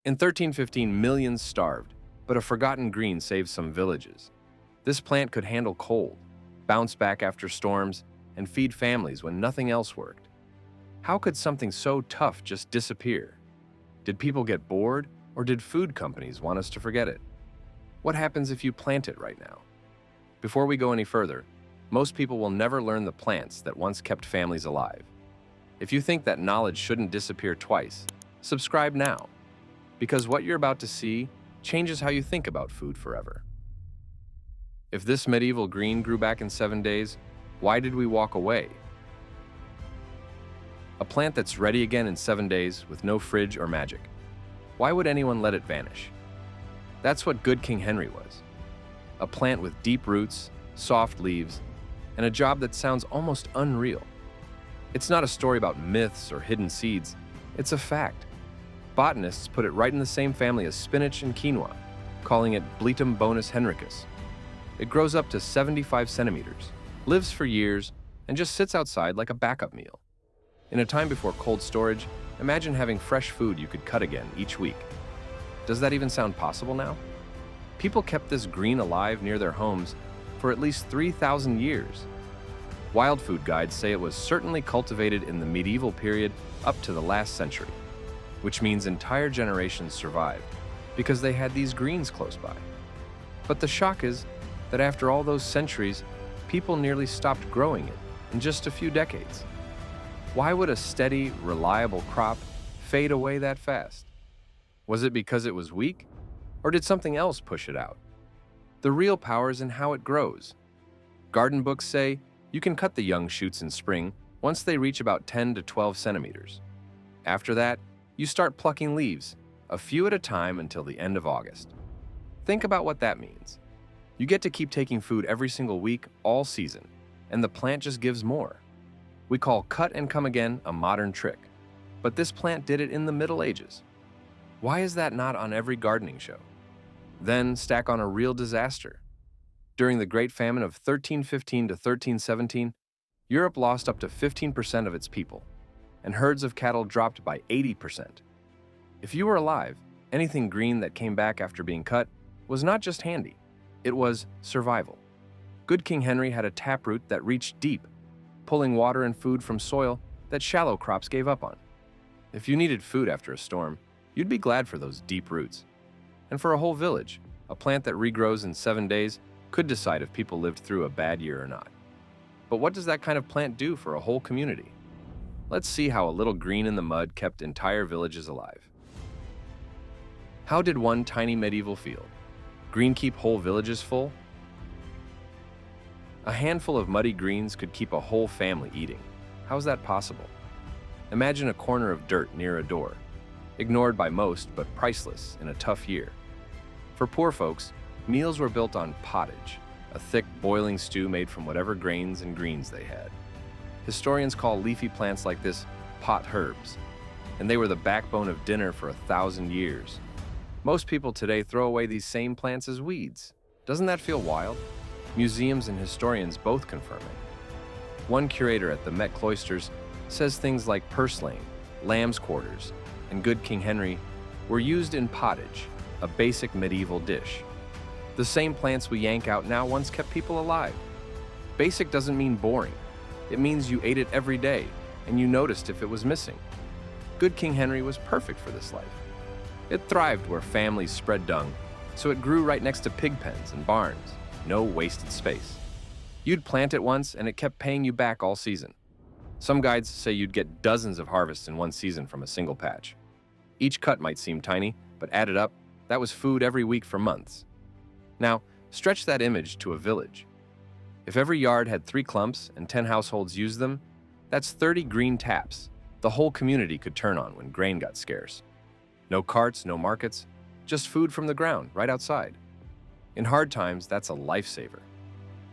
In 1315, millions starved, but a forgotten green saved some villages. This plant could handle cold, bounce back after storms, and feed families when nothing else worked. How could something so tough just disappear? Did people get bored, or did food companies want us to forget it? What happens if you plant it right now? Before we go any further, most people will never learn the plants that once kept families alive. If you think that knowledge shouldn't disappear twice, subscribe now, because what you're about to see changes how you think about food forever. If this medieval green grew back in 7 days, why did we walk away? A plant that's ready again in 7 days with no fridge or magic. Why would anyone let it vanish? That's what Good King Henry was. A plant with deep roots, soft leaves, and a job that sounds almost unreal. It's not a story about myths or hidden seeds, it's a fact. Botanists put it right in the same family as spinach and quinoa, calling it Bletum bonus henricus. It grows up to 75 centimeters, lives for years, and just sits outside like a backup meal. In a time before cold storage, imagine having fresh food you could cut again each week. Does that even sound possible now? People kept this green alive near their homes for at least 3,000 years. Wild food guides say it was certainly cultivated in the medieval period up to the last century, which means entire generations survived because they had these greens close by. But the shock is that after all those centuries, people nearly stopped growing it in just a few decades. Why would a steady, reliable crop fade away that fast? Was it because it was weak? Or did something else push it out? The real power is in how it grows. Garden books say you can cut the young shoots in spring once they reach about 10 to 12 centimeters. After that, you start plucking leaves, a few at a time until the end of August. Think about what that means. You get to keep taking food every single week, all season, and the plant just gives more. We call cut and come again a modern trick, but this plant did it in the Middle Ages. Why is that not on every gardening show? Then stack on a real disaster. During the Great Famine of 1315 to 1317, Europe lost up to 15% of its people, and herds of cattle dropped by 80%. If you were alive, anything green that came back after being cut was not just handy, it was survival. Good King Henry had a taproot that reached deep, pulling water and food from soil that shallow crops gave up on. If you needed food after a storm, you'd be glad for those deep roots. And for a whole village, a plant that regrows in 7 days could decide if people lived through a bad year or not. But what does that kind of plant do for a whole community? Let's see how a little green in the mud kept entire villages alive. How did one tiny medieval field, green, keep whole villages full? A handful of muddy greens could keep a whole family eating. How is that possible? Imagine a corner of dirt near a door, ignored by most but priceless in a tough year. For poor folks, meals were built on pottage, a thick boiling stew made from whatever grains and greens they had. Historians call leafy plants like this pot herbs, and they were the backbone of dinner for 1,000 years. Most people today throw away these same plants as weeds. Doesn't that feel wild? Museums and historians both confirm it. One curator at the Met Cloisters says things like purslane, lamb's quarters, and Good King Henry were used in pottage, a basic medieval dish. The same plants we yank out now once kept people alive. Basic doesn't mean boring. It means you ate it every day, and you noticed if it was missing. Good King Henry was perfect for this life. It thrived where families spread dung, so it grew right next to pig pens and barns. No wasted space. You'd plant it once, and it kept paying you back all season. Some guides say you'd get dozens of harvests in one season from a single patch. Each cut might seem tiny, but added up, that was food every week for months. Now, stretch that image to a village. If every yard had 3 clumps and 10 households used them, that's 30 green taps the whole community could turn on when grain got scarce. No carts, no markets, just food from the ground right outside. In hard times, that's a lifesaver.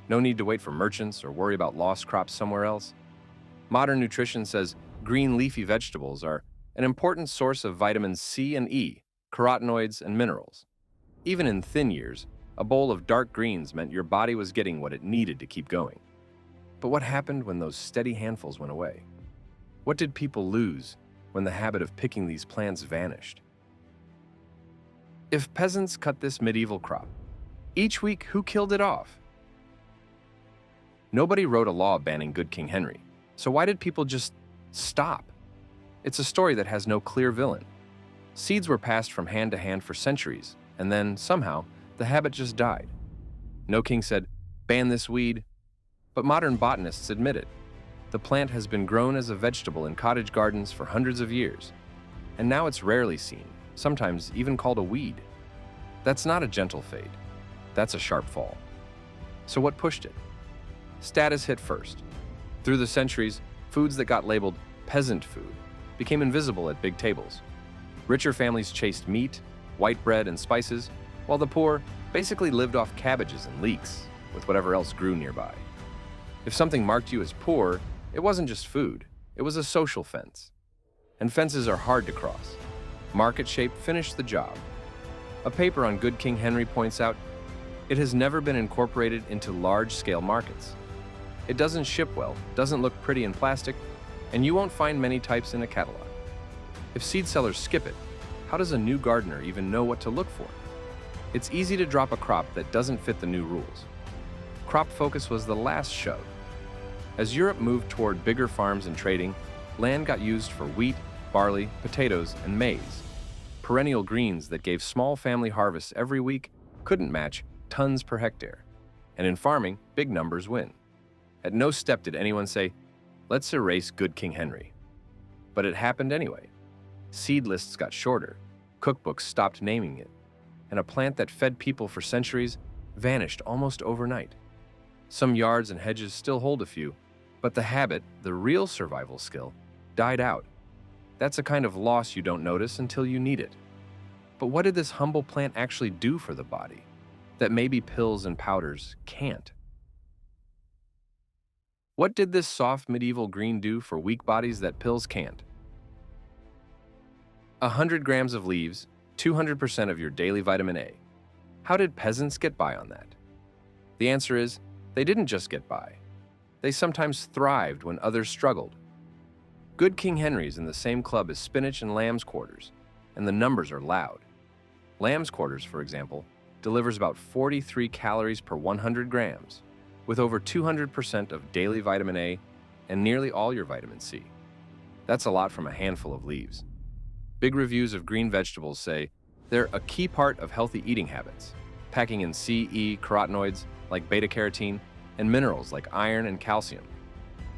No need to wait for merchants or worry about lost crops somewhere else. Modern nutrition says green leafy vegetables are an important source of vitamins C and E, carotenoids, and minerals. Even in thin years, a bowl of dark greens meant your body was getting what it needed to keep going. But what happened when those steady handfuls went away? What did people lose when the habit of picking these plants vanished? If peasants cut this medieval crop, each week who killed it off? Nobody wrote a law banning Good King Henry, so why did people just stop? It's a story that has no clear villain. Seeds were passed from hand to hand for centuries, and then, somehow, the habit just died. No king said, "Ban this weed," but modern botanists admit it. The plant has been grown as a vegetable in cottage gardens for hundreds of years, and now it's rarely seen, sometimes even called a weed. That's not a gentle fade. That's a sharp fall. So what pushed it? Status hit first. Through the centuries, foods that got labeled peasant food became invisible at big tables. Richer families chased meat, white bread, and spices, while the poor basically lived off cabbages and leeks with whatever else grew nearby. If something marked you as poor, it wasn't just food, it was a social fence. And fences are hard to cross. Market shape finished the job. A paper on Good King Henry points out, it has never been incorporated into large-scale markets. It doesn't ship well, doesn't look pretty in plastic, and you won't find many types in a catalog. If seed sellers skip it, how does a new gardener even know what to look for? It's easy to drop a crop that doesn't fit the new rules. Crop focus was the last shove. As Europe moved toward bigger farms and trading, land got used for wheat, barley, potatoes, and maize. Perennial greens that gave small family harvests every week couldn't match tons per hectare. And in farming, big numbers win. At no step did anyone say, "Let's erase Good King Henry." But it happened anyway. Seed lists got shorter, cookbooks stopped naming it, and a plant that fed people for centuries vanished almost overnight. Some yards and hedges still hold a few, but the habit, the real survival skill, died out. That's a kind of loss you don't notice until you need it. But what did this humble plant actually do for the body that maybe pills and powders can't? What did this soft medieval green do for weak bodies that pills can't? 100 grams of leaves, 200% of your daily vitamin A. How did peasants get by on that? The answer is, they didn't just get by. They sometimes thrived when others struggled. Good King Henry's in the same club as spinach and lamb's quarters, and the numbers are loud. Lamb's quarters, for example, delivers about 43 calories per 100 grams, with over 200% of daily vitamin A and nearly all your vitamin C. That's a lot from a handful of leaves. Big reviews of green vegetables say they're a key part of healthy eating habits, packing in C, E, carotenoids like beta-carotene and minerals like iron and calcium.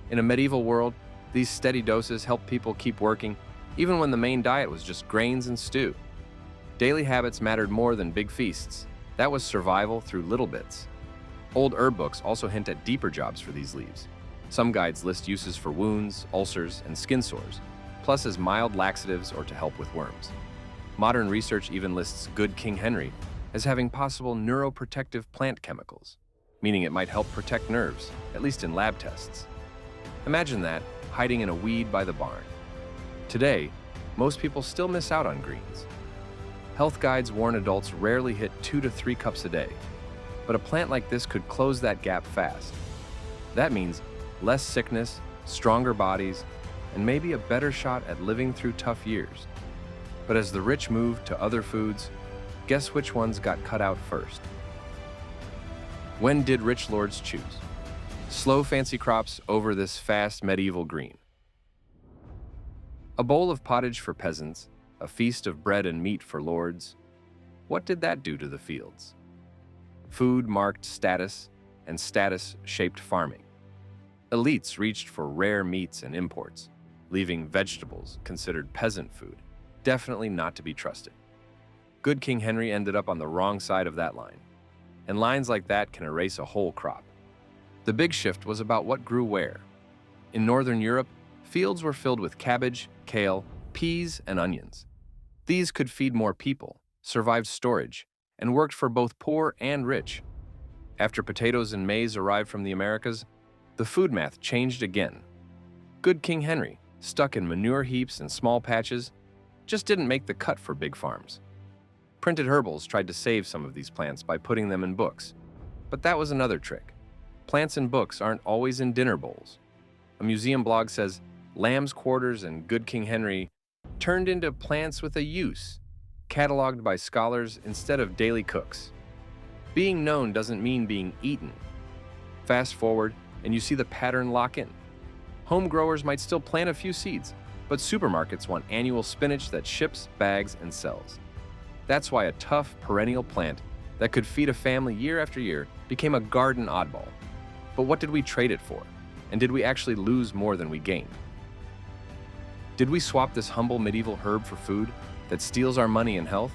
In a medieval world, these steady doses helped people keep working even when the main diet was just grains and stew. Daily habits mattered more than big feasts. That was survival through little bits. Old herb books also hint at deeper jobs for these leaves. Some guides list uses for wounds, ulcers, and skin sores, plus as mild laxatives or to help with worms. Modern research even lists Good King Henry as having possible neuroprotective plant chemicals, meaning it might help protect nerves, at least in lab tests. Imagine that, hiding in a weed by the barn. Today, most people still miss out on greens. Health guides warn adults rarely hit 2 to 3 cups a day, but a plant like this could close that gap fast. That means less sickness, stronger bodies, and maybe a better shot at living through tough years. But as the rich moved to other foods, guess which ones got cut out first? When did rich lords choose? Slow fancy crops over this fast medieval green. A bowl of pottage for peasants, a feast of bread and meat for lords. What did that do to the fields? Food marked status, and status shaped farming. Elites reached for rare meats and imports, leaving vegetables, considered peasant food, definitely not to be trusted. Good King Henry ended up on the wrong side of that line, and lines like that can erase a whole crop. The big shift was about what grew where. In Northern Europe, fields were filled with cabbage, kale, peas, and onions. These could feed more people, survived storage, and worked for both poor and rich. After potatoes and maize arrived from the Americas, the food math changed again. Good King Henry, stuck in manure heaps and small patches, just didn't make the cut for big farms. Printed herbals tried to save some of these plants by putting them in books, but that was another trick. Plants in books aren't always in dinner bowls. A museum blog says, Lamb's quarters and Good King Henry turned into plants with a use. cataloged by scholars instead of daily cooks. Being known doesn't mean being eaten. Fast forward, and you see the pattern lock in. Home growers might still plant a few seeds, but supermarkets want annual spinach that ships, bags, and sells. That's why a tough, perennial plant that could feed a family year after year became a garden oddball. But what did we trade it for? And did we actually lose more than we gained? Did we swap this humble medieval herb for food that steals our money and health?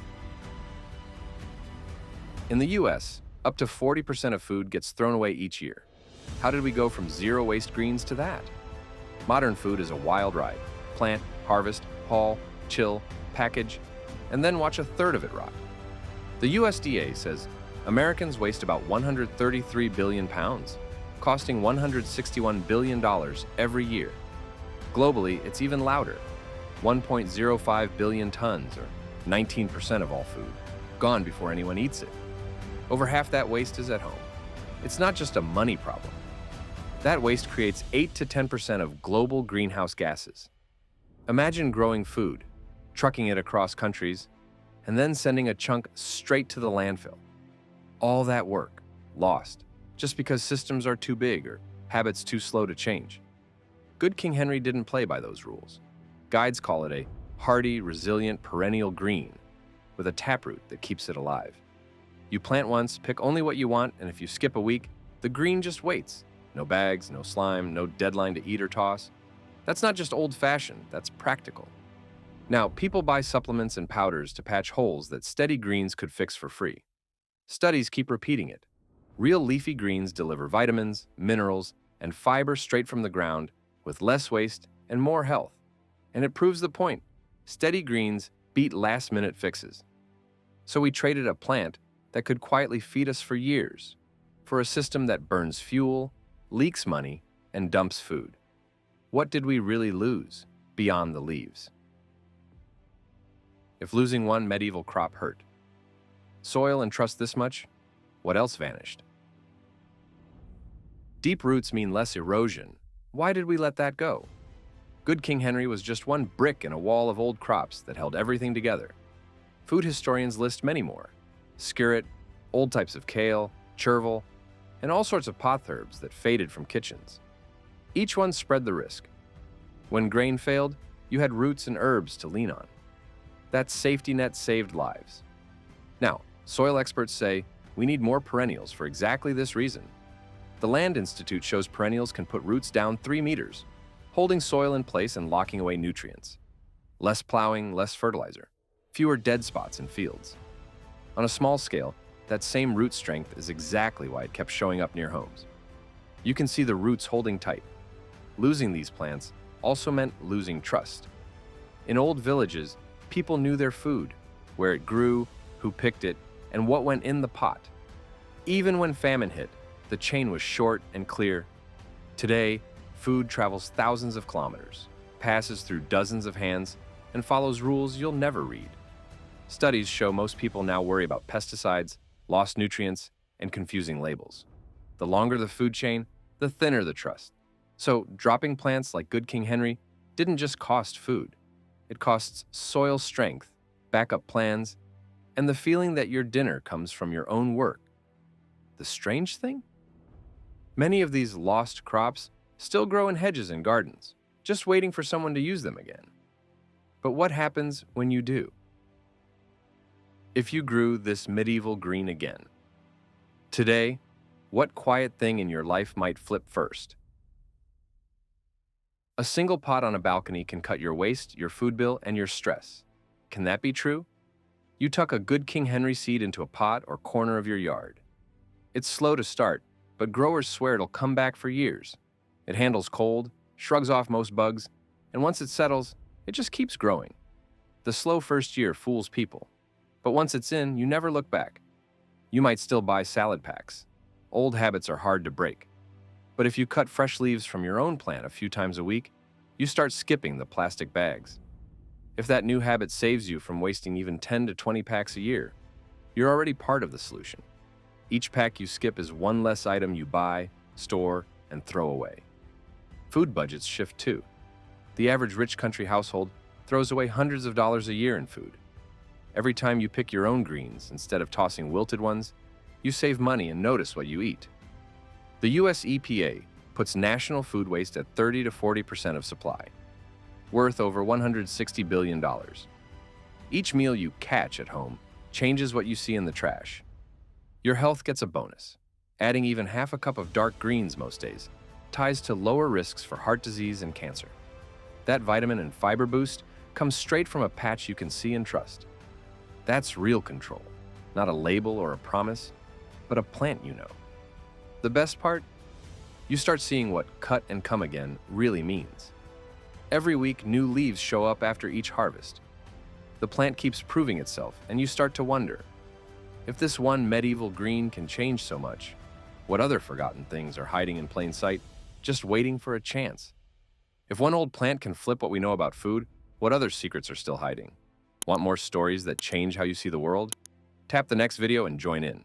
In the US, up to 40% of food gets thrown away each year. How did we go from zero waste greens to that? Modern food is a wild ride. Plant, harvest, haul, chill, package, and then watch a third of it rot. The USDA says Americans waste about 133 billion pounds, costing $161 billion every year. Globally, it's even louder, 1.05 billion tons, or 19% of all food, gone before anyone eats it. Over half that waste is at home. It's not just a money problem. That waste creates 8 to 10% of global greenhouse gases. Imagine growing food, trucking it across countries, and then sending a chunk straight to the landfill. All that work, lost, just because systems are too big or habits too slow to change. Good King Henry didn't play by those rules. Guides call it a hardy, resilient, perennial green with a taproot that keeps it alive. You plant once, pick only what you want, and if you skip a week, the green just waits. No bags, no slime, no deadline to eat or toss. That's not just old-fashioned, that's practical. Now, people buy supplements and powders to patch holes that steady greens could fix for free. Studies keep repeating it. Real leafy greens deliver vitamins, minerals, and fiber straight from the ground with less waste and more health. And it proves the point. Steady greens beat last-minute fixes. So we traded a plant that could quietly feed us for years for a system that burns fuel, leaks money, and dumps food. What did we really lose beyond the leaves? If losing one medieval crop hurt, soil and trust this much, what else vanished? Deep roots mean less erosion. Why did we let that go? Good King Henry was just one brick in a wall of old crops that held everything together. Food historians list many more: skirret, old types of kale, chervil, and all sorts of potherbs that faded from kitchens. Each one spread the risk. When grain failed, you had roots and herbs to lean on. That safety net saved lives. Now, soil experts say we need more perennials for exactly this reason. The Land Institute shows perennials can put roots down 3 meters, holding soil in place and locking away nutrients. Less plowing, less fertilizer, fewer dead spots in fields. On a small scale, that same root strength is exactly why it kept showing up near homes. You can see the roots holding tight. Losing these plants also meant losing trust. In old villages, people knew their food, where it grew, who picked it, and what went in the pot. Even when famine hit, the chain was short and clear. Today, food travels thousands of kilometers, passes through dozens of hands, and follows rules you'll never read. Studies show most people now worry about pesticides, lost nutrients, and confusing labels. The longer the food chain, the thinner the trust. So, dropping plants like Good King Henry didn't just cost food. It costs soil strength, backup plans, and the feeling that your dinner comes from your own work. The strange thing? Many of these lost crops still grow in hedges and gardens, just waiting for someone to use them again. But what happens when you do? If you grew this medieval green again, today, what quiet thing in your life might flip first? A single pot on a balcony can cut your waste, your food bill, and your stress. Can that be true? You tuck a Good King Henry seed into a pot or corner of your yard. It's slow to start, but growers swear it'll come back for years. It handles cold, shrugs off most bugs, and once it settles, it just keeps growing. The slow first year fools people, but once it's in, you never look back. You might still buy salad packs. Old habits are hard to break. But if you cut fresh leaves from your own plant a few times a week, you start skipping the plastic bags. If that new habit saves you from wasting even 10 to 20 packs a year, you're already part of the solution. Each pack you skip is one less item you buy, store, and throw away. Food budgets shift too. The average rich country household throws away hundreds of dollars a year in food. Every time you pick your own greens instead of tossing wilted ones, you save money and notice what you eat. The US EPA puts national food waste at 30 to 40% of supply, worth over $160 billion. Each meal you catch at home changes what you see in the trash. Your health gets a bonus. Adding even half a cup of dark greens most days ties to lower risks for heart disease and cancer. That vitamin and fiber boost comes straight from a patch you can see and trust. That's real control, not a label or a promise, but a plant you know. The best part? You start seeing what cut and come again really means. Every week, new leaves show up after each harvest. The plant keeps proving itself, and you start to wonder, if this one medieval green can change so much, what other forgotten things are hiding in plain sight, just waiting for a chance? If one old plant can flip what we know about food, what other secrets are still hiding? Want more stories that change how you see the world? Tap the next video and join in.